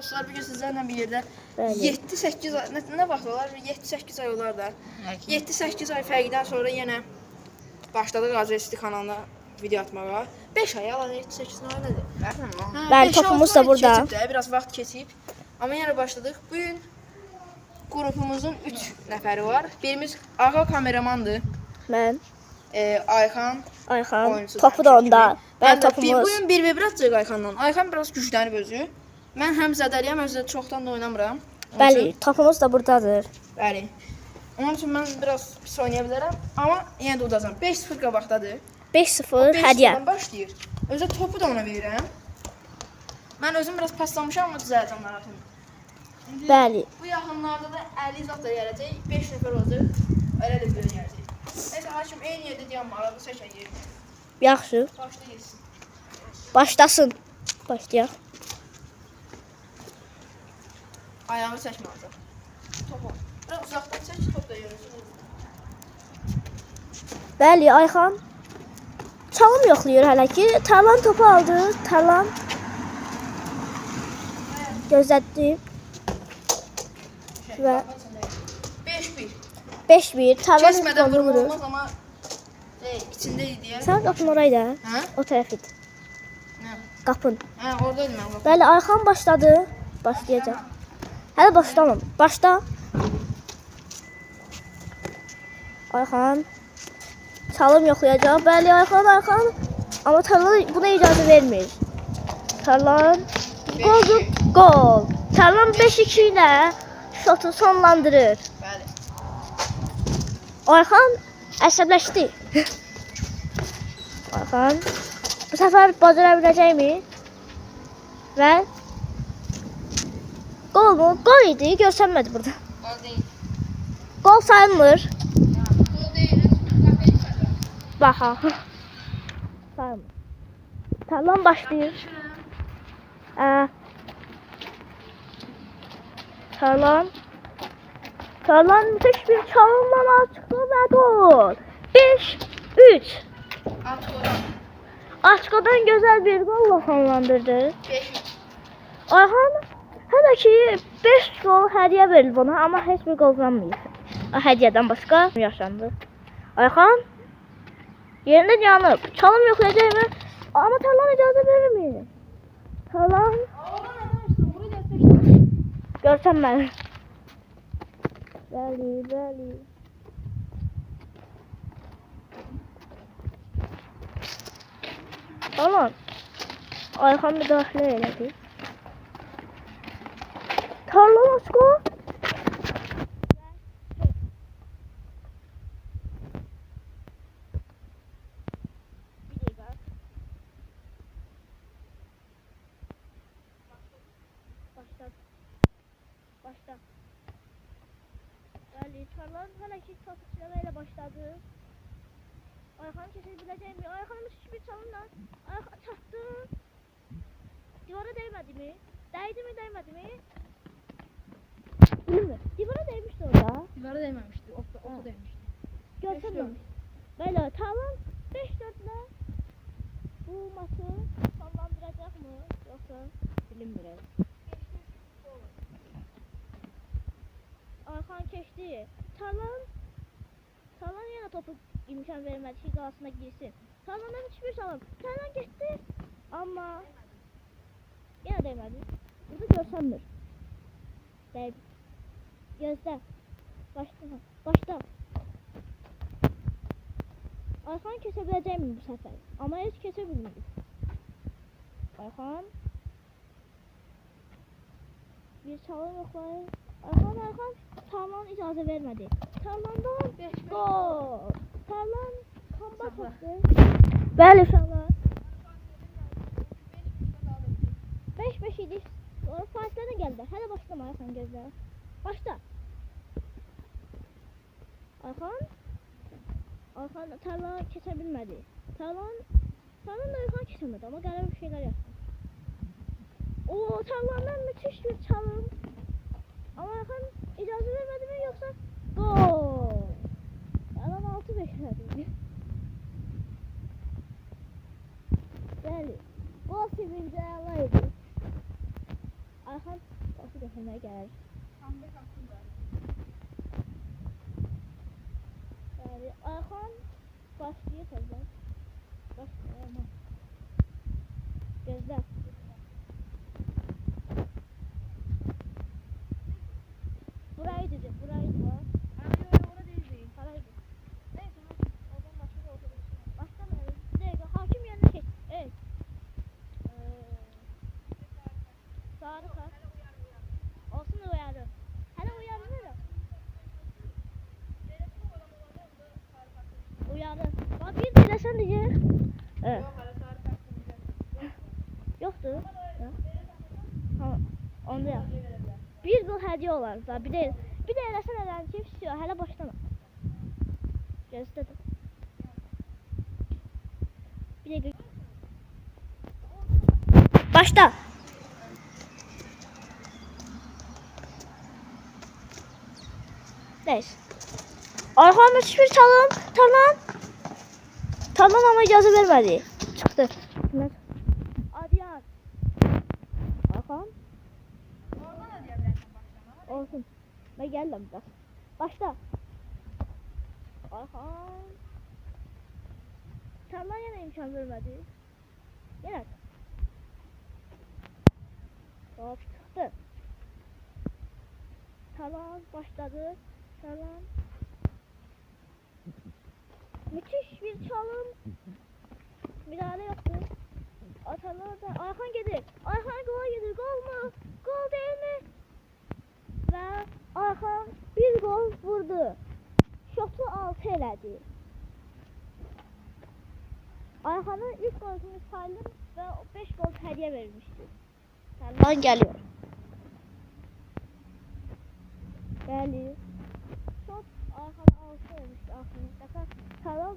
dostlar, bugün sizlərlə bir yerdə Bəli. 7-8 ay, nə vaxt olar? 7-8 ay olar da. 7-8 ay fərqdən sonra yenə başladıq AZST kanalına video atmağa. 5 ay, yalan 7-8 ay nədir? Bəli, topumuz da burada. Keçib də, biraz vaxt keçib. Amma yenə başladıq. Bugün qrupumuzun 3 nəfəri var. Birimiz Ağa kameramandır. Mən, Ayxan, Ayxan, oyunçu topu da onda. Mən Bəli, də topumuz. bugün 1v1 atacaq Ayxanla. Ayxan biraz güclənib özü. Mən həm zədəliyəm, özü də çoxdan da oynamıram. Bəli, topumuz da buradadır. Bəli. Onun üçün mən biraz pis oynaya bilərəm, amma yenə də udacam. 5-0 qabaqdadır. 5-0 hədiyyə. 5-0 başlayır. Özü də topu da ona verirəm. Mən özüm biraz paslamışam, amma düzələcəm narahat olma. İndi Bəli. bu yaxınlarda da 50 zat da gələcək. 5 nəfər olacaq. Elə də bir gələcək. Nəysə, hakim eyni yerdə dayanma, arada çəkək. Yaxşı. Başla getsin. Başlasın. Başlayaq. Ayağı çəkmə azaq. Topu. Biraz uzaqdan çək, top da görürsün. Bəli, Ayxan çalım yoxlayır hələ ki. Talan topu aldı. Talan gözlətdi. Və 5-1. 5-1. Talan Kəsmədən golü vurma vurur. olmaz, amma içində idi deyə. Sən qapın orayda. Hə? O tərəf idi. Nə? Qapın. Hə, oradaydım mən. Bəli, Ayxan başladı. Başlayacaq. Hələ başlamam. Başla. Ayxan çalım yoxlayacaq. Bəli, Ayxan. Amma Tarlan buna icazə vermir. Tarlan goldur. Gol. Tarlan 5-2 ilə şotu sonlandırır. Bəli. Ayxan əsəbləşdi. Ayxan bu səfər bacara biləcəkmi? Və gol mu? Gol idi. Görsənmədi burada. Gol deyil. Gol sayılmır. Gol deyil. Baxa. Sayılmır. Tarlan başlayır. Tarlan müthiş bir çalımla çıktı ve gol. 5-3. Açko'dan güzel bir golla sonlandırdı. 5-3. Ayxan hələ ki 5 gol hədiyyə verildi ona, amma heç bir gol qazanmayıb. O hədiyyədən başqa yaşandı. Ayxan yerində yanıb. Çalım yoxlayacaqmı? Amma Tarlan icazə vermir. Tarlan görsənmədi. Bəli. Tarlan Ayxan müdaxilə elədi. Tarlan Açko. Başla. Bəli, Tarlan hələ ki top içləməklə başladı. Ayxan keçə biləcəkmi? Ayxan müthiş bir çalımla Ayxan çatdı. Divara dəymədimi? Dəymədimi? Bilmir. Divara dəymişdi orada. Divara dəyməmişdi, oxu dəymişdi. Görsənməmiş. Bəli, Tarlan 5-4-lə bu maçı sonlandıracaqmı? Yoxsa bilinmir. Ayxan keçdi. Tarlan yenə topu imkan vermədi ki, qalasına girsin. Tarlandan hiçbir çalım. Tarlan getdi. Amma yenə dəymədi. Burada görsənmir. Dəyib. Gözlə. Başla. Ayxan keçə biləcəkmi bu səfər? Amma heç keçə bilmədik. Ayxan bir çalım yoxlayır. Ayxan Tarlan icazə vermədi. Tarlandan gol. Tarlan comeback etdi. Bəli, uşaqlar. 5-5 idi. Fasilədən gəldi. Hələ başlama Ayxan gözlə. Başla. Ayxan Tarlan keçə bilmədi. Tarlan da Ayxan keçəmədi, amma qəribə bir şeylər yaptı. Tarlandan müthiş bir çalım. Ama Ayxan icazə vermədi mi yoksa gol. Adam 6-5 verdi. Bəli. Gol sevinci əla idi. Ayxan götürmeye gelir. Yani Ayxan başlayır təzən. Başlayamam. Gözlə. Burayı dedi, burayı var. Ora deyil. Paraydı. Neyse, oradan başka da olsa. Başlamayalım. Bir dakika, hakim yerine çek. Evet. Sarı kart. Olsun uyarı. Hele uyarı verin. Uyarı. Bak bir de sen diye. Evet. Yoktu. Ha, onda yap. Bir gol hediye olar da bir de eləsən elən ki, vəsiyo, hələ başlama. Gözlədim. Bir dəqiqə. Başla. Neyse. Ayxan hiçbir Talan ama icazə vermədi. Çıxdı. Adiyar. Ayxan. Oradan da deyə bilərsən başlama. Olsun. Ben geldim biraz. Başla. Ayxan. Talan yine imkan vermədi. Yenə. Hop çıxdı. Talan başladı. Talan. Müthiş bir çalım. Müdahale yaptı. Atalar da Ayxan gelir. Ayxan gola gelir. Gol mu? Gol değil mi? Ve Ayxan bir gol vurdu. Şotu 6 elədi. Ayxanın ilk golünü saydım ve 5 gol hediye vermişti. Talan geliyor. Geliyor. Şot Ayxan'a 6 vermişti aslında. Talan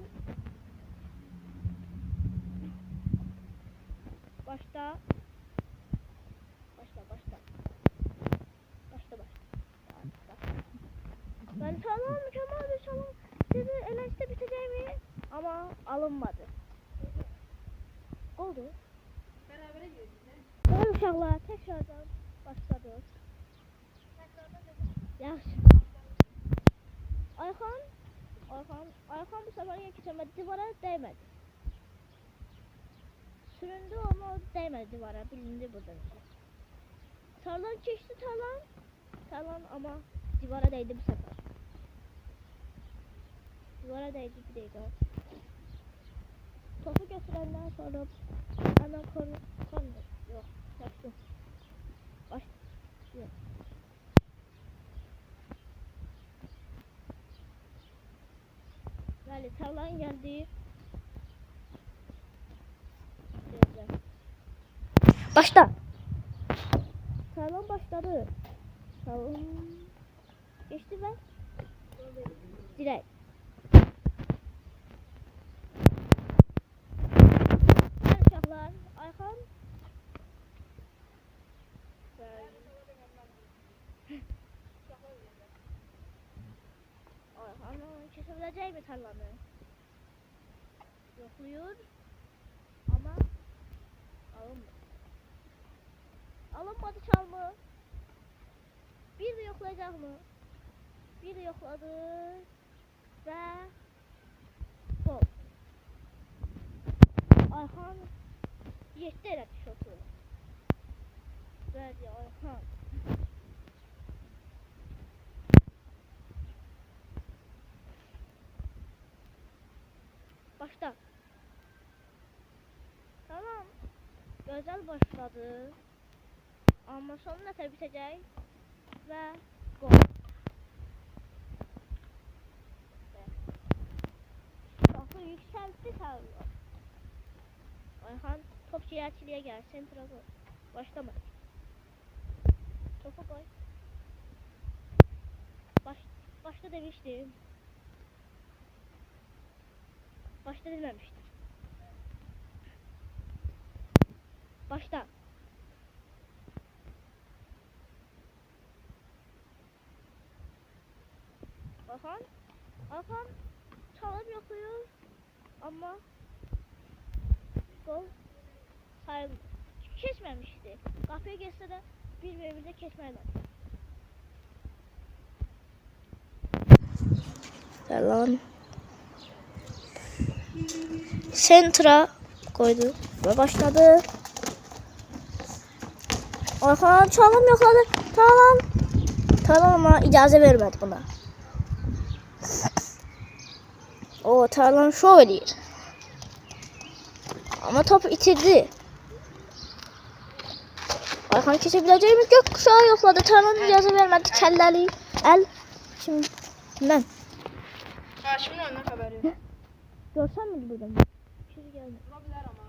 başla. Ben tamam mükemmel bir çalım dedi, elençte biteceğimi ama alınmadı. Oldu. Bərabərə gedir. Doğru uşaqlar tekrardan başladı. Yaxşı. Ayxan bu sefer geçemedi, divara değmedi. Süründü ama değmedi divara, bilindi buradan. Talan geçti Talan ama divara değdi bu sefer. Divara değdi bir dakika. Topu götürenden sonra hemen korner. Yok, yaptım. Başlıyor. Yani Talan geldi. Başla. Talan başladı. Talan geçti ve direkt. Uşaqlar, Ayxan Ayxan'ın kesebiləcək mi Talanı? Yoxluyur ama alınmadı. Alınmadı çalma. Bir de yoklayacak mı? Bir de yokladı ve gol. Ayxan 7 elədi şotu. Verdi Ayxan. Başla. Tamam. Güzel başladı. Ama sonuna tabi bitecek. Ve gol. Topu yükseltti tabii. Ayxan top ciğerçiliğe gel. Sentra gol. Başlama. Topu koy. Başta demiştim. Başta dememiştim. Başta. Ayxan çalım yapıyor ama gol sayılmıyor. Kesmemişti. Kapıya geçse de bir-birimizə keçməklə. Yalan. Sentra koydu ve başladı. Ayhan çalım yokladı. Tamam. Tamam ama icazə vermedi buna. O Tarlan şov edir. Ama top itirdi. Ayhan kesebileceği mi? Gökkuşağı yokladı. Tarlan icazə vermedi. Kəlləli. El. Şimdi ben. Haşimin önüne haberi. Görsən mi buradan? Şimdi geldi. Ola bilər amma.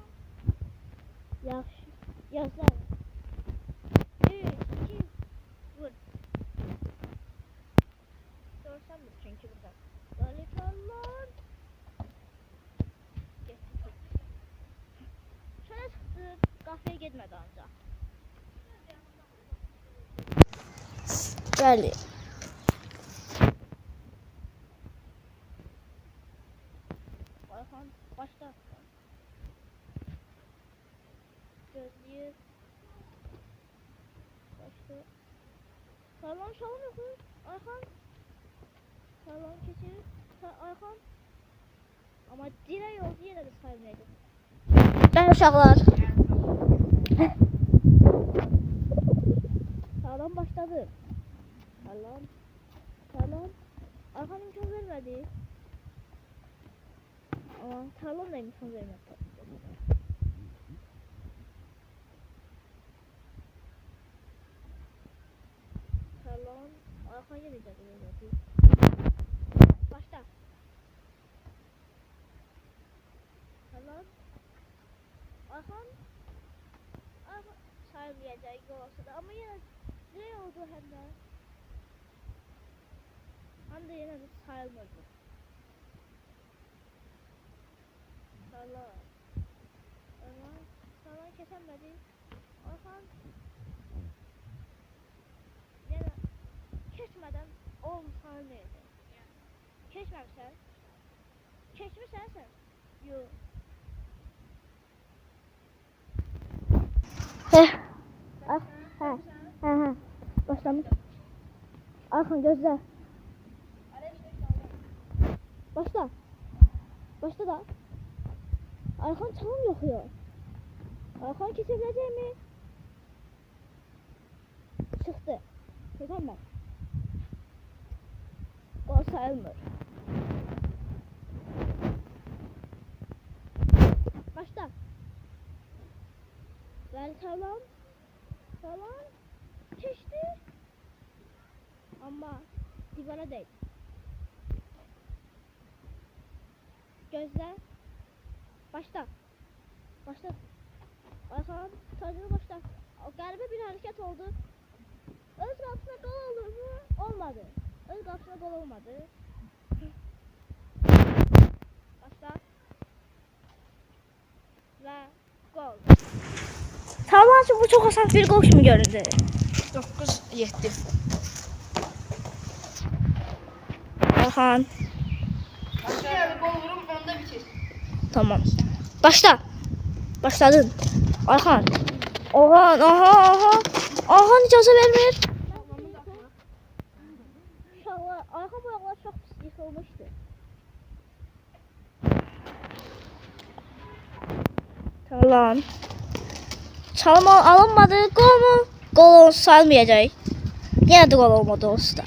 Yaxşı. Yazlar. 3, 2, vur. Görsən mi çünkü buradan? Dalikanlar. Şöyle çıktı. Kahveye gitmedi ancak. Bəli. Ayhan başla. Gözlüyü. Başla. Tarlan şalım yok mu? Ayhan. Tarlan keçir. Ayhan. Ama dirə yolcu yenə də sayılmaydı. Ben uşaqlar. Tarlan başladı. Tarlan. Ayhan imkan vermedi. Ama Tarlan da imkan vermedi. Tarlan. Ayhan yine de vermedi. Başla. Tarlan. Ayhan. Sayılmayacak gol olsa da ama yine ne oldu hem de. Hem de yine de sayılmadı. Tarlan kesemedi. Ayhan. Yine keçmeden ol sayılmayacak. Keçmemişsen. Keçmişsen sen. Yok. Başlamış. Ayhan gözle. Başla. Başla da. Ayhan çalım yok ya. Ayhan kesebilecek mi? Çıktı. Mükemmel. Gol sayılmır. Başla. Ver Tarlan. Tarlan. Geçti. Ama divara değil. Gözle. Başla. Başla. Ayhan tacını başla. Galiba bir hareket oldu. Öz kapısına gol olur mu? Olmadı. Öz kapısına gol olmadı. Başla. Ve gol. Tarlan bu çok asan bir gol kimi göründü. 9-7. Ayhan. Başka gol vurum onda bitir. Tamam. Başla. Başladın. Ayhan. Ayhan icazə vermir. Ayhan bu ayaqlar çox pis yıxılmışdı. Tarlan. Çalım alınmadı. Gol mu? Gol sayılmayacak. Yine de gol olmadı olsa da.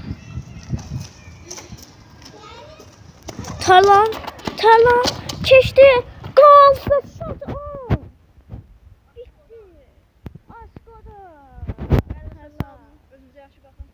Tarlan keçdi. Gol ve şut. Bitti. Az kadar. Özümüzə yaxşı baxın.